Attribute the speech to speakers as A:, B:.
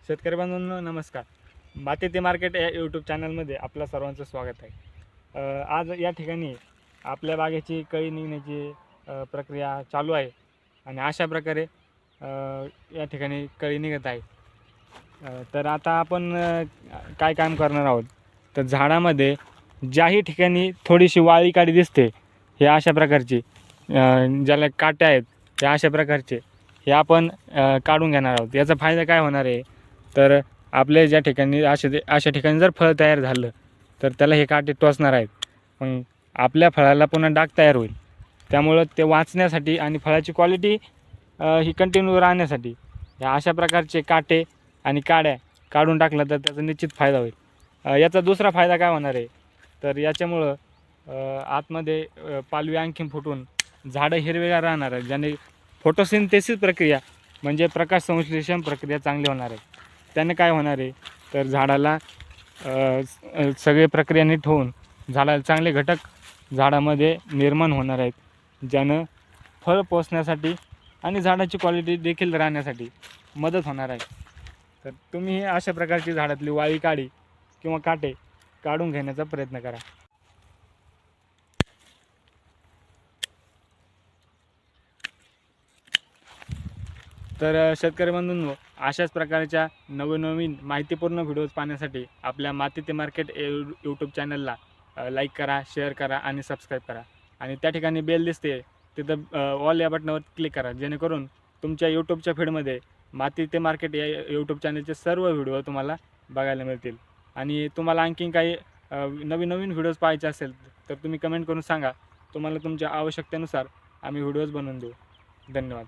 A: शेतकरी बंधूंनो नमस्कार. माती ते मार्केट या यूट्यूब चॅनलमध्ये आपल्या सर्वांचं स्वागत आहे. आज या ठिकाणी आपल्या बागेची कळी निघण्याची प्रक्रिया चालू आहे आणि अशा प्रकारे या ठिकाणी कळी निघत आहे. तर आता आपण काय काम करणार आहोत, तर झाडामध्ये ज्याही ठिकाणी थोडीशी वाळी काडी दिसते, हे अशा प्रकारची ज्याला काटे आहेत हे अशा प्रकारचे हे आपण काढून घेणार आहोत. याचा फायदा काय होणार आहे, तर आपले ज्या ठिकाणी अशा ठिकाणी जर फळ तयार झालं तर त्याला हे काटे टोचणार आहेत. मग आपल्या फळाला पुन्हा डाग तयार होईल. त्यामुळं ते वाचण्यासाठी आणि फळाची क्वालिटी ही कंटिन्यू राहण्यासाठी या अशा प्रकारचे काटे आणि काड्या काढून टाकलं तर त्याचा निश्चित फायदा होईल. याचा दुसरा फायदा काय होणार आहे, तर याच्यामुळं आतमध्ये पालवी आणखीन फुटून झाडं हिरवेगार राहणार आहेत, ज्याने फोटोसिंथेसिस प्रक्रिया म्हणजे प्रकाश संश्लेषण प्रक्रिया चांगली होणार आहे. त्याने काय होणार आहे, तर झाडाला सगळे प्रक्रिया नीट होऊन झाडाला चांगले घटक झाडामध्ये निर्माण होणार आहेत, ज्यानं फळ पोसण्यासाठी आणि झाडाची क्वालिटी देखील राहण्यासाठी मदत होणार आहे. तर तुम्ही अशा प्रकारची झाडातली वाळी काडी किंवा काटे काढून घेण्याचा प्रयत्न करा. तर शेतकरी बंधूंनो, अशाच प्रकारच्या नवनवीन माहितीपूर्ण व्हिडिओज पाहण्यासाठी आपल्या माती ते मार्केट यूट्यूब चॅनलला लाईक करा, शेअर करा आणि सबस्क्राईब करा. आणि त्या ठिकाणी बेल दिसते तिथं ऑल या बटनावर क्लिक करा, जेणेकरून तुमच्या यूट्यूबच्या फीडमध्ये माती ते मार्केट या यूट्यूब चॅनलचे सर्व व्हिडिओ तुम्हाला बघायला मिळतील. आणि तुम्हाला आणखीन काही नवीन नवीन व्हिडिओज पाहायचे असेल तर तुम्ही कमेंट करून सांगा. तुम्हाला तुमच्या आवश्यकतेनुसार आम्ही व्हिडिओज बनवून देऊ. धन्यवाद.